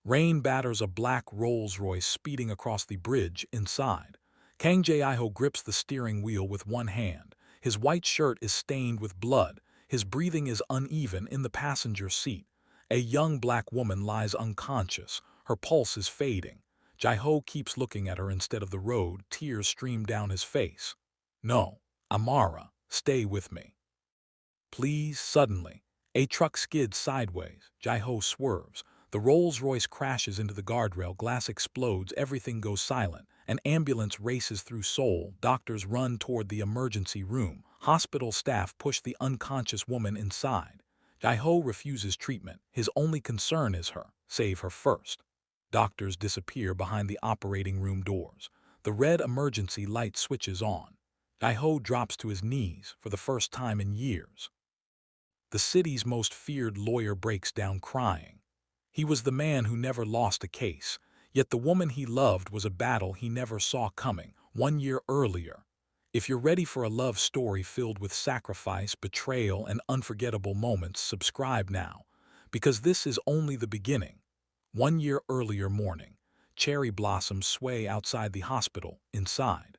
Rain batters a black Rolls-Royce speeding across the bridge inside. Kang Ji-ho grips the steering wheel with one hand. His white shirt is stained with blood. His breathing is uneven in the passenger seat. A young black woman lies unconscious. Her pulse is fading. Ji-ho keeps looking at her instead of the road. Tears stream down his face. No, Amara, stay with me. Please, suddenly. A truck skids sideways. Ji-ho swerves. The Rolls-Royce crashes into the guardrail, glass explodes, everything goes silent. An ambulance races through Seoul, doctors run toward the emergency room. Hospital staff push the unconscious woman inside. Ji-ho refuses treatment. His only concern is her. Save her first. Doctors disappear behind the operating room doors. The red emergency light switches on. Ji-ho drops to his knees for the first time in years. The city's most feared lawyer breaks down crying. He was the man who never lost a case, yet the woman he loved was a battle he never saw coming 1 year earlier. If you're ready for a love story filled with sacrifice, betrayal, and unforgettable moments, subscribe now, because this is only the beginning. 1 year earlier morning, cherry blossoms sway outside the hospital. Inside,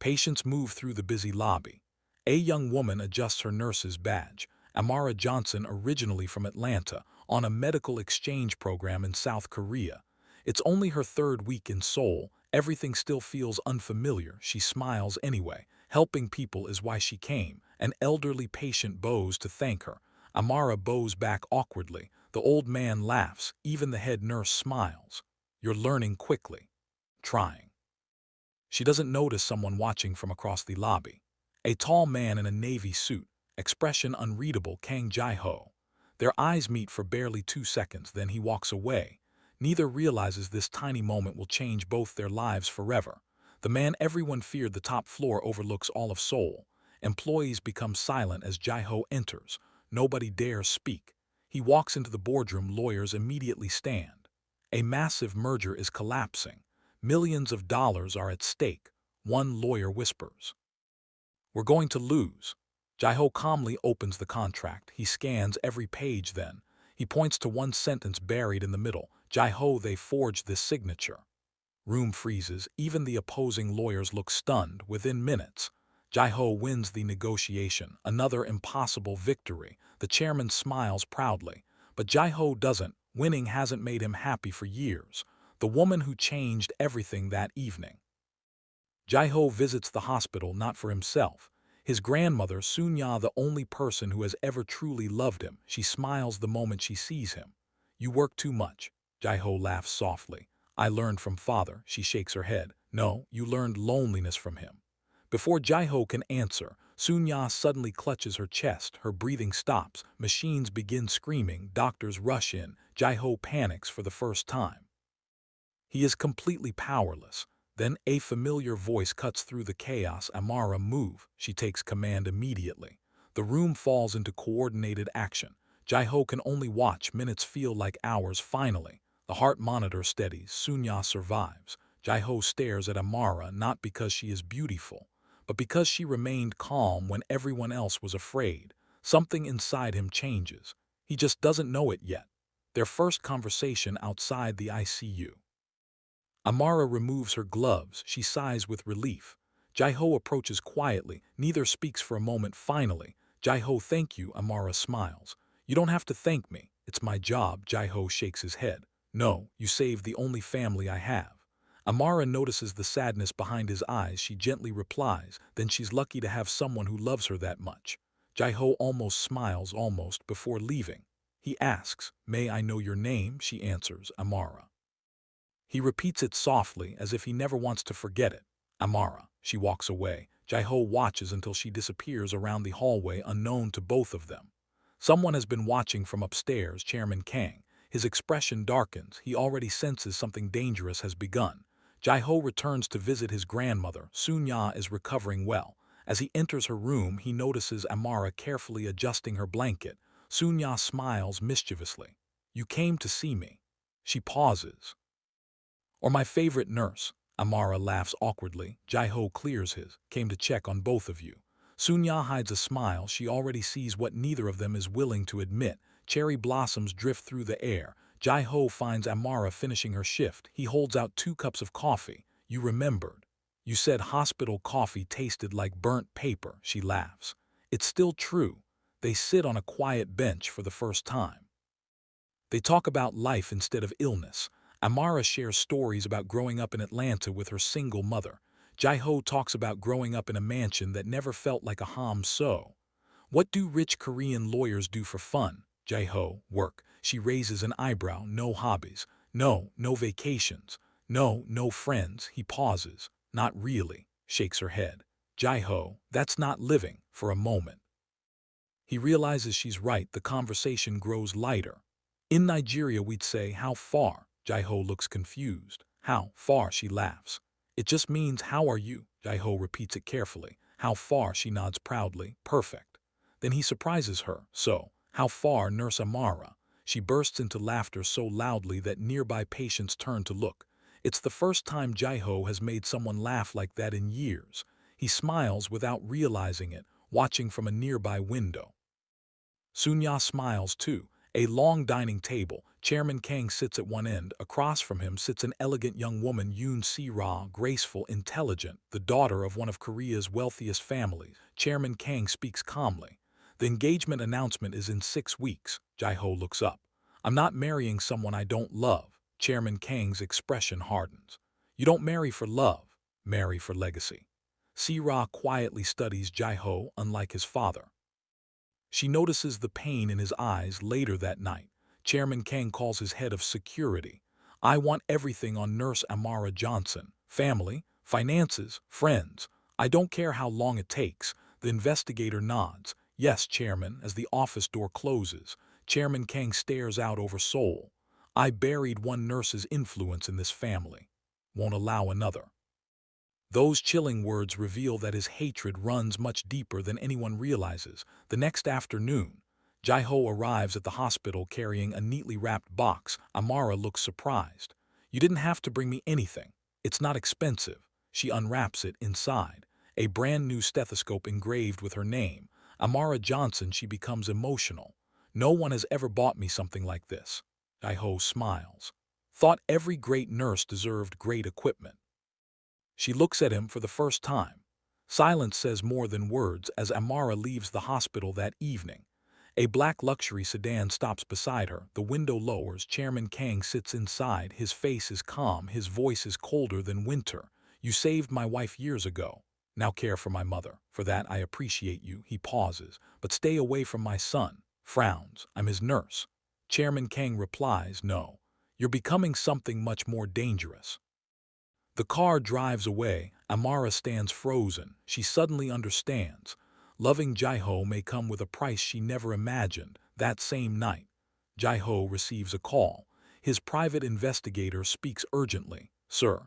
patients move through the busy lobby. A young woman adjusts her nurse's badge. Amara Johnson, originally from Atlanta, on a medical exchange program in South Korea. It's only her third week in Seoul. Everything still feels unfamiliar. She smiles anyway. Helping people is why she came. An elderly patient bows to thank her. Amara bows back awkwardly. The old man laughs. Even the head nurse smiles. You're learning quickly. Trying. She doesn't notice someone watching from across the lobby. A tall man in a navy suit, expression unreadable, Kang Ji-ho. Their eyes meet for barely 2 seconds, then he walks away. Neither realizes this tiny moment will change both their lives forever. The man everyone feared, the top floor, overlooks all of Seoul. Employees become silent as Ji-ho enters. Nobody dares speak. He walks into the boardroom. Lawyers immediately stand. A massive merger is collapsing. Millions of dollars are at stake. One lawyer whispers, "We're going to lose." Ji-ho calmly opens the contract. He scans every page, then he points to one sentence buried in the middle. Ji-ho, they forged this signature. Room freezes. Even the opposing lawyers look stunned. Within minutes, Ji-ho wins the negotiation. Another impossible victory. The chairman smiles proudly. But Ji-ho doesn't. Winning hasn't made him happy for years. The woman who changed everything that evening. Ji-ho visits the hospital not for himself. His grandmother, Sunya, the only person who has ever truly loved him. She smiles the moment she sees him. You work too much. Ji-ho laughs softly. I learned from father. She shakes her head. No, you learned loneliness from him. Before Ji-ho can answer, Sunya suddenly clutches her chest. Her breathing stops. Machines begin screaming. Doctors rush in. Ji-ho panics for the first time. He is completely powerless. Then a familiar voice cuts through the chaos. Amara, move. She takes command immediately. The room falls into coordinated action. Ji-ho can only watch. Minutes feel like hours. Finally, the heart monitor steadies. Sunya survives. Ji-ho stares at Amara, not because she is beautiful, but because she remained calm when everyone else was afraid. Something inside him changes. He just doesn't know it yet. Their first conversation outside the ICU. Amara removes her gloves. She sighs with relief. Ji-ho approaches quietly. Neither speaks for a moment. Finally, Ji-ho, thank you. Amara smiles. You don't have to thank me. It's my job. Ji-ho shakes his head. No, you saved the only family I have. Amara notices the sadness behind his eyes. She gently replies, then she's lucky to have someone who loves her that much. Ji-ho almost smiles, almost, before leaving. He asks, may I know your name? She answers, Amara. He repeats it softly, as if he never wants to forget it. Amara. She walks away. Ji-ho watches until she disappears around the hallway, unknown to both of them. Someone has been watching from upstairs. Chairman Kang. His expression darkens. He already senses something dangerous has begun. Ji-ho returns to visit his grandmother. Sunya is recovering well. As he enters her room, he notices Amara carefully adjusting her blanket. Sunya smiles mischievously. You came to see me. She pauses. Or my favorite nurse. Amara laughs awkwardly. Ji-ho clears his. Came to check on both of you. Sunya hides a smile. She already sees what neither of them is willing to admit. Cherry blossoms drift through the air. Ji-ho finds Amara finishing her shift. He holds out 2 cups of coffee. You remembered. You said hospital coffee tasted like burnt paper, she laughs. It's still true. They sit on a quiet bench for the first time. They talk about life instead of illness. Amara shares stories about growing up in Atlanta with her single mother. Ji-ho talks about growing up in a mansion that never felt like a ham. What do rich Korean lawyers do for fun? Ji-ho, work. She raises an eyebrow. No hobbies. No vacations. No friends. He pauses. Not really. Shakes her head. Ji-ho, that's not living. For a moment. He realizes she's right. The conversation grows lighter. In Nigeria, we'd say, how far? Ji-ho looks confused. How far? She laughs. It just means, how are you? Ji-ho repeats it carefully. How far? She nods proudly. Perfect. Then he surprises her. So, how far, Nurse Amara? She bursts into laughter so loudly that nearby patients turn to look. It's the first time Ji-ho has made someone laugh like that in years. He smiles without realizing it, watching from a nearby window. Sunya smiles too. A long dining table. Chairman Kang sits at one end. Across from him sits an elegant young woman, Yoon Si-ra, graceful, intelligent, the daughter of one of Korea's wealthiest families. Chairman Kang speaks calmly. The engagement announcement is in 6 weeks. Ji-ho looks up. I'm not marrying someone I don't love. Chairman Kang's expression hardens. You don't marry for love, marry for legacy. Si-ra quietly studies Ji-ho, unlike his father. She notices the pain in his eyes. Later that night. Chairman Kang calls his head of security. I want everything on Nurse Amara Johnson. Family, finances, friends. I don't care how long it takes. The investigator nods. Yes, Chairman. As the office door closes, Chairman Kang stares out over Seoul. I buried one nurse's influence in this family. Won't allow another. Those chilling words reveal that his hatred runs much deeper than anyone realizes. The next afternoon, Ji-ho arrives at the hospital carrying a neatly wrapped box. Amara looks surprised. You didn't have to bring me anything. It's not expensive. She unwraps it. Inside, a brand new stethoscope engraved with her name, Amara Johnson. She becomes emotional. No one has ever bought me something like this. Ji-ho smiles. Thought every great nurse deserved great equipment. She looks at him for the first time. Silence says more than words as Amara leaves the hospital that evening. A black luxury sedan stops beside her. The window lowers. Chairman Kang sits inside. His face is calm. His voice is colder than winter. You saved my wife years ago. Now care for my mother. For that I appreciate you. He pauses. But stay away from my son. Frowns. I'm his nurse. Chairman Kang replies, no. You're becoming something much more dangerous. The car drives away. Amara stands frozen. She suddenly understands. Loving Ji-ho may come with a price she never imagined. That same night, Ji-ho receives a call. His private investigator speaks urgently. Sir,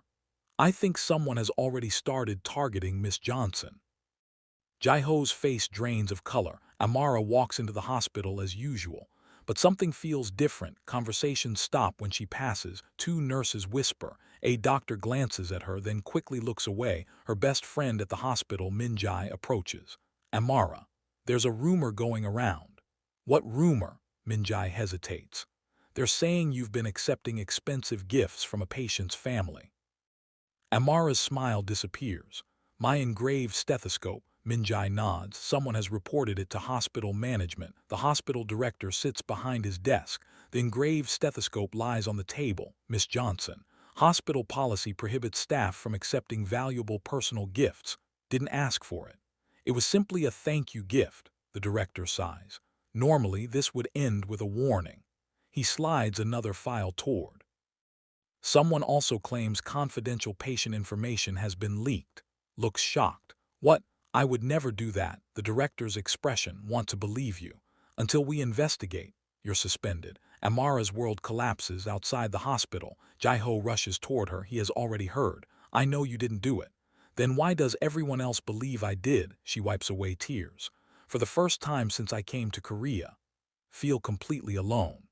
I think someone has already started targeting Miss Johnson. Ji-ho's face drains of color. Amara walks into the hospital as usual. But something feels different. Conversations stop when she passes. 2 nurses whisper. A doctor glances at her, then quickly looks away. Her best friend at the hospital, Min-jae, approaches. Amara, there's a rumor going around. What rumor? Min-jae hesitates. They're saying you've been accepting expensive gifts from a patient's family. Amara's smile disappears. My engraved stethoscope. Min-jae nods. Someone has reported it to hospital management. The hospital director sits behind his desk. The engraved stethoscope lies on the table. Miss Johnson. Hospital policy prohibits staff from accepting valuable personal gifts. Didn't ask for it. It was simply a thank you gift, the director sighs. Normally, this would end with a warning. He slides another file toward. Someone also claims confidential patient information has been leaked. Looks shocked. What? I would never do that. The director's expression, want to believe you. Until we investigate, you're suspended. Amara's world collapses outside the hospital. Ji-ho rushes toward her. He has already heard. I know you didn't do it. Then why does everyone else believe I did? She wipes away tears. For the first time since I came to Korea. Feel completely alone.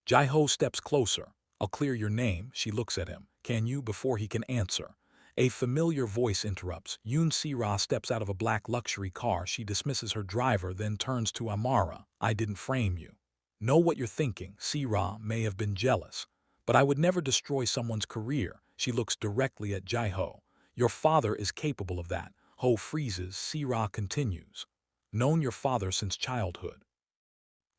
Ji-ho steps closer. I'll clear your name. She looks at him. Can you? Before he can answer. A familiar voice interrupts. Yoon Si-ra steps out of a black luxury car. She dismisses her driver, then turns to Amara. I didn't frame you. Know what you're thinking. Sira may have been jealous. But I would never destroy someone's career. She looks directly at Ji-ho. Your father is capable of that. Ho freezes. Sira continues. Known your father since childhood.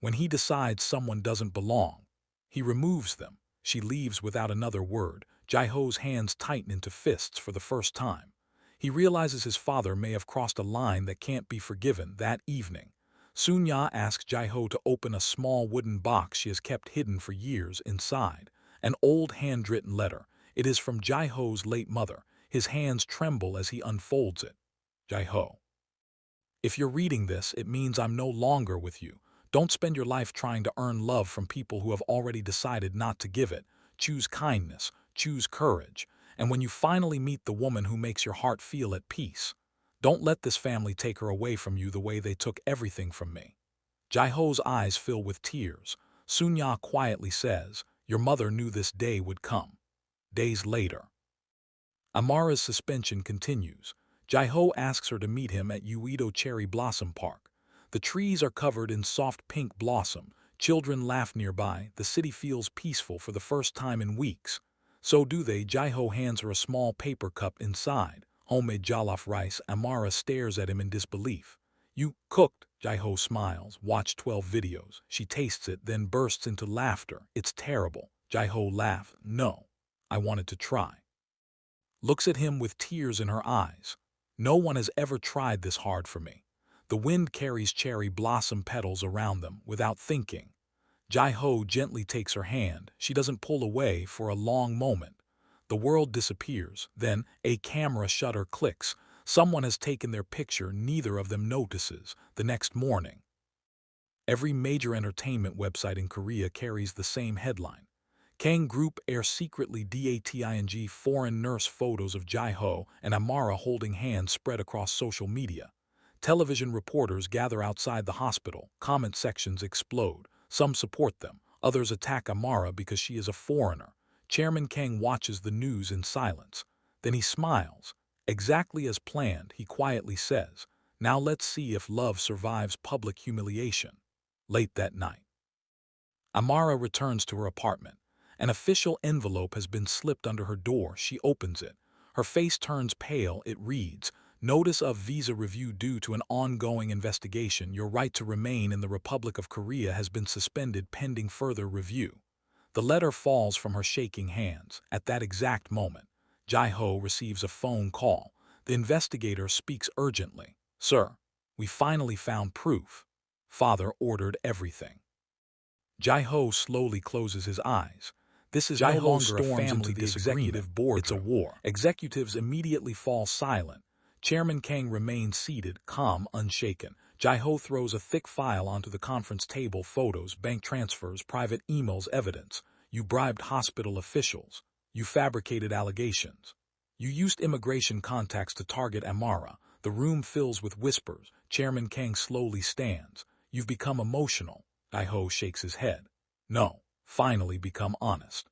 When he decides someone doesn't belong, he removes them. She leaves without another word. Ji-ho's hands tighten into fists for the first time. He realizes his father may have crossed a line that can't be forgiven. That evening, Sunya asks Ji-ho to open a small wooden box she has kept hidden for years. Inside, an old handwritten letter. It is from Ji-ho's late mother. His hands tremble as he unfolds it. Ji-ho, if you're reading this, it means I'm no longer with you. Don't spend your life trying to earn love from people who have already decided not to give it. Choose kindness, choose courage, and when you finally meet the woman who makes your heart feel at peace, don't let this family take her away from you the way they took everything from me. Ji-ho's eyes fill with tears. Sunya quietly says, your mother knew this day would come. Days later, Amara's suspension continues. Ji-ho asks her to meet him at Uedo Cherry Blossom Park. The trees are covered in soft pink blossom. Children laugh nearby. The city feels peaceful for the first time in weeks. So do they. Ji-ho hands her a small paper cup inside. Homemade jollof rice. Amara stares at him in disbelief. You cooked? Ji-ho smiles. Watch 12 videos. She tastes it, then bursts into laughter. It's terrible. Ji-ho laughs. No. I wanted to try. Looks at him with tears in her eyes. No one has ever tried this hard for me. The wind carries cherry blossom petals around them without thinking. Ji-ho gently takes her hand. She doesn't pull away for a long moment. The world disappears. Then a camera shutter clicks. Someone has taken their picture. Neither of them notices. The next morning, every major entertainment website in Korea carries the same headline. Kang Group air secretly dating foreign nurse. Photos of Ji-ho and Amara holding hands spread across social media. Television reporters gather outside the hospital. Comment sections explode. Some support them. Others attack Amara because she is a foreigner. Chairman Kang watches the news in silence. Then he smiles. Exactly as planned, he quietly says, now let's see if love survives public humiliation. Late that night, Amara returns to her apartment. An official envelope has been slipped under her door. She opens it. Her face turns pale. It reads, Notice of visa review due to an ongoing investigation. Your right to remain in the Republic of Korea has been suspended pending further review. The letter falls from her shaking hands. At that exact moment, Ji-ho receives a phone call. The investigator speaks urgently. Sir, we finally found proof. Father ordered everything. Ji-ho slowly closes his eyes. This is no longer a family disagreement. It's a war. Executives immediately fall silent. Chairman Kang remains seated, calm, unshaken. Ji-ho throws a thick file onto the conference table. Photos, bank transfers, private emails, evidence. You bribed hospital officials. You fabricated allegations. You used immigration contacts to target Amara. The room fills with whispers. Chairman Kang slowly stands. You've become emotional. Ji-ho shakes his head. No, finally become honest.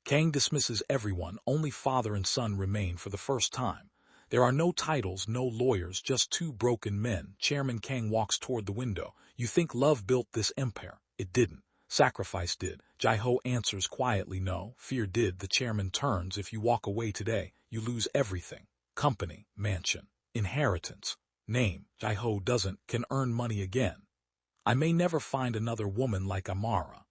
Kang dismisses everyone. Only father and son remain for the first time. There are no titles, no lawyers, just two broken men. Chairman Kang walks toward the window. You think love built this empire? It didn't. Sacrifice did. Ji-ho answers quietly. No, fear did. The chairman turns. If you walk away today, you lose everything. Company, mansion, inheritance, name. Ji-ho can earn money again. I may never find another woman like Amara.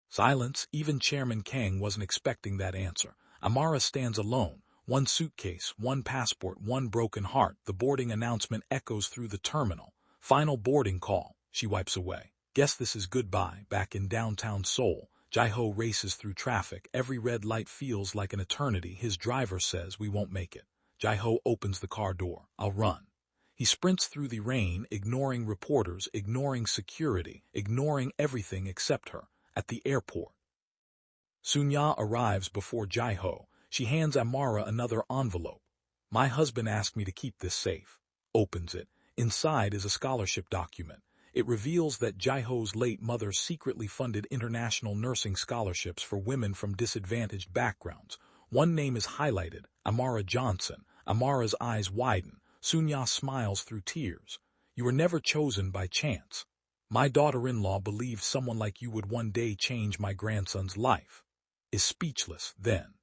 Silence. Even Chairman Kang wasn't expecting that answer. Amara stands alone. One suitcase, one passport, one broken heart. The boarding announcement echoes through the terminal. Final boarding call. She wipes away. Guess this is goodbye. Back in downtown Seoul, Ji-ho races through traffic. Every red light feels like an eternity. His driver says we won't make it. Ji-ho opens the car door. I'll run. He sprints through the rain, ignoring reporters, ignoring security, ignoring everything except her. At the airport, Sunya arrives before Ji-ho. She hands Amara another envelope. My husband asked me to keep this safe. Opens it. Inside is a scholarship document. It reveals that Ji-ho's late mother secretly funded international nursing scholarships for women from disadvantaged backgrounds. One name is highlighted, Amara Johnson. Amara's eyes widen. Sunya smiles through tears. You were never chosen by chance. My daughter-in-law believed someone like you would one day change my grandson's life. Is speechless, then.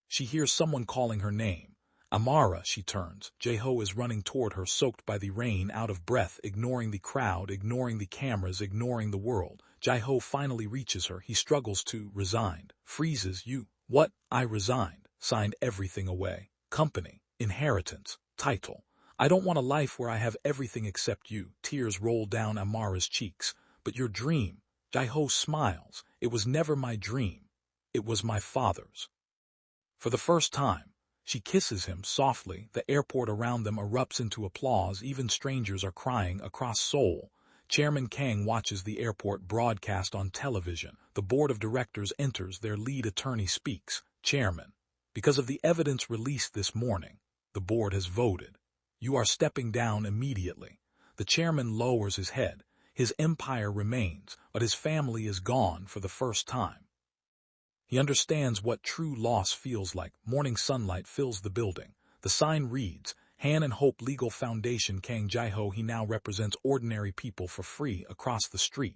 She hears someone calling her name. Amara, she turns. Ji-ho is running toward her, soaked by the rain, out of breath, ignoring the crowd, ignoring the cameras, ignoring the world. Ji-ho finally reaches her. He struggles to, resigned, freezes. You, what? I resigned, signed everything away. Company, inheritance, title. I don't want a life where I have everything except you. Tears roll down Amara's cheeks. But your dream. Ji-ho smiles. It was never my dream. It was my father's. For the first time, she kisses him softly. The airport around them erupts into applause. Even strangers are crying. Across Seoul, Chairman Kang watches the airport broadcast on television. The board of directors enters. Their lead attorney speaks. Chairman, because of the evidence released this morning, the board has voted. You are stepping down immediately. The chairman lowers his head. His empire remains, but his family is gone for the first time. He understands what true loss feels like. Morning sunlight fills the building. The sign reads, Han and Hope Legal Foundation. Kang Ji-ho. He now represents ordinary people for free. Across the street,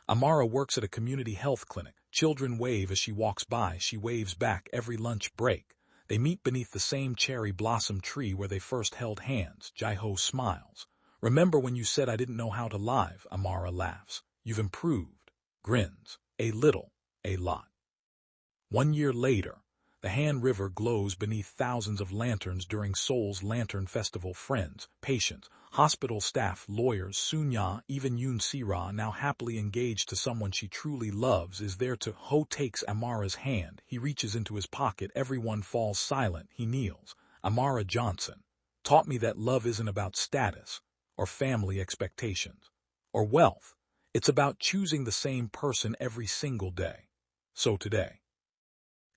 Amara works at a community health clinic. Children wave as she walks by. She waves back. Every lunch break, they meet beneath the same cherry blossom tree where they first held hands. Ji-ho smiles. Remember when you said I didn't know how to lie? Amara laughs. You've improved. Grins. A little. A lot. 1 year later, the Han River glows beneath thousands of lanterns during Seoul's Lantern Festival. Friends, patients, hospital staff, lawyers, Sunya, even Yoon Si-ra, now happily engaged to someone she truly loves, is there to. Ho takes Amara's hand. He reaches into his pocket. Everyone falls silent. He kneels. Amara Johnson taught me that love isn't about status or family expectations or wealth. It's about choosing the same person every single day. So today,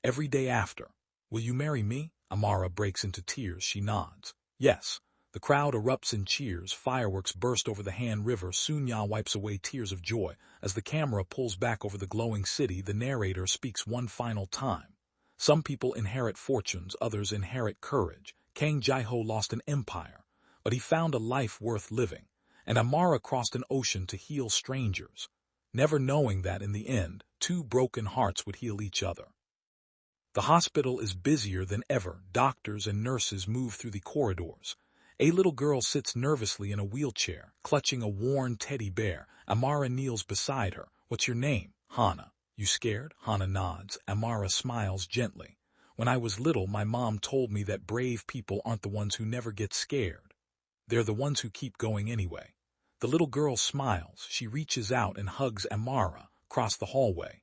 every day after, will you marry me? Amara breaks into tears. She nods. Yes. The crowd erupts in cheers. Fireworks burst over the Han River. Sunya wipes away tears of joy. As the camera pulls back over the glowing city, the narrator speaks one final time. Some people inherit fortunes, others inherit courage. Kang Ji-ho lost an empire, but he found a life worth living. And Amara crossed an ocean to heal strangers, never knowing that in the end, two broken hearts would heal each other. The hospital is busier than ever. Doctors and nurses move through the corridors. A little girl sits nervously in a wheelchair, clutching a worn teddy bear. Amara kneels beside her. What's your name? Hana. You scared? Hana nods. Amara smiles gently. When I was little, my mom told me that brave people aren't the ones who never get scared. They're the ones who keep going anyway. The little girl smiles. She reaches out and hugs Amara across the hallway.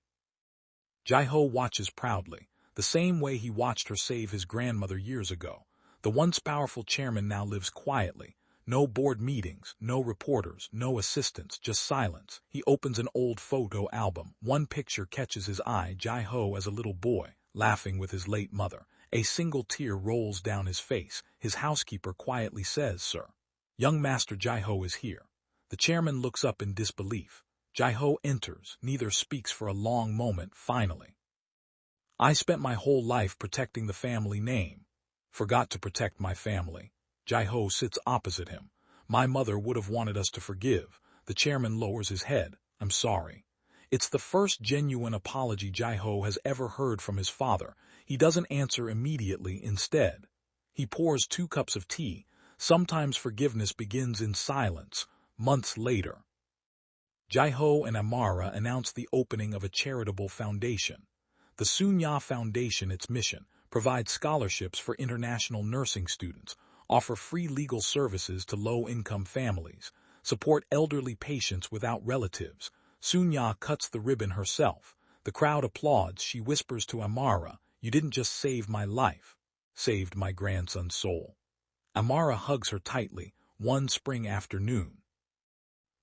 Ji-ho watches proudly, the same way he watched her save his grandmother years ago. The once powerful chairman now lives quietly. No board meetings, no reporters, no assistants, just silence. He opens an old photo album. One picture catches his eye. Ji-ho as a little boy, laughing with his late mother. A single tear rolls down his face. His housekeeper quietly says, Sir, young Master Ji-ho is here. The chairman looks up in disbelief. Ji-ho enters. Neither speaks for a long moment. Finally, I spent my whole life protecting the family name. Forgot to protect my family. Ji-ho sits opposite him. My mother would have wanted us to forgive. The chairman lowers his head. I'm sorry. It's the first genuine apology Ji-ho has ever heard from his father. He doesn't answer immediately. Instead, he pours 2 cups of tea. Sometimes forgiveness begins in silence. Months later, Ji-ho and Amara announce the opening of a charitable foundation. The Sunya Foundation. Its mission: provide scholarships for international nursing students, offer free legal services to low-income families, support elderly patients without relatives. Sunya cuts the ribbon herself. The crowd applauds. She whispers to Amara, you didn't just save my life, saved my grandson's soul. Amara hugs her tightly. One spring afternoon,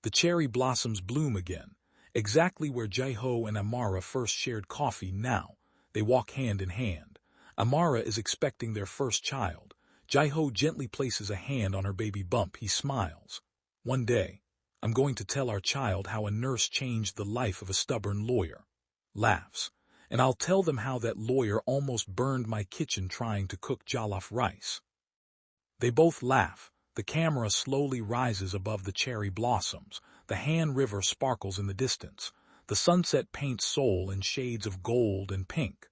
the cherry blossoms bloom again, exactly where Ji-ho and Amara first shared coffee. Now, they walk hand in hand. Amara is expecting their first child. Ji-ho gently places a hand on her baby bump. He smiles. One day, I'm going to tell our child how a nurse changed the life of a stubborn lawyer. Laughs. And I'll tell them how that lawyer almost burned my kitchen trying to cook jollof rice. They both laugh. The camera slowly rises above the cherry blossoms. The Han River sparkles in the distance. The sunset paints Seoul in shades of gold and pink.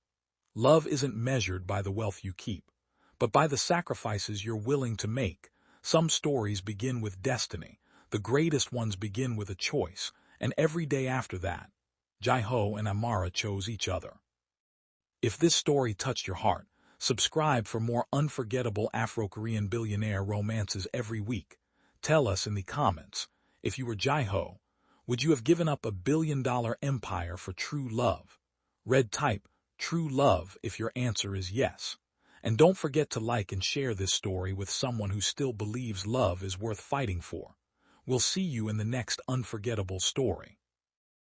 Love isn't measured by the wealth you keep, but by the sacrifices you're willing to make. Some stories begin with destiny. The greatest ones begin with a choice, and every day after that, Ji-ho and Amara chose each other. If this story touched your heart, subscribe for more unforgettable Afro-Korean billionaire romances every week. Tell us in the comments, if you were Ji-ho, would you have given up $1 billion empire for true love? Red type true love if your answer is yes. And don't forget to like and share this story with someone who still believes love is worth fighting for. We'll see you in the next unforgettable story.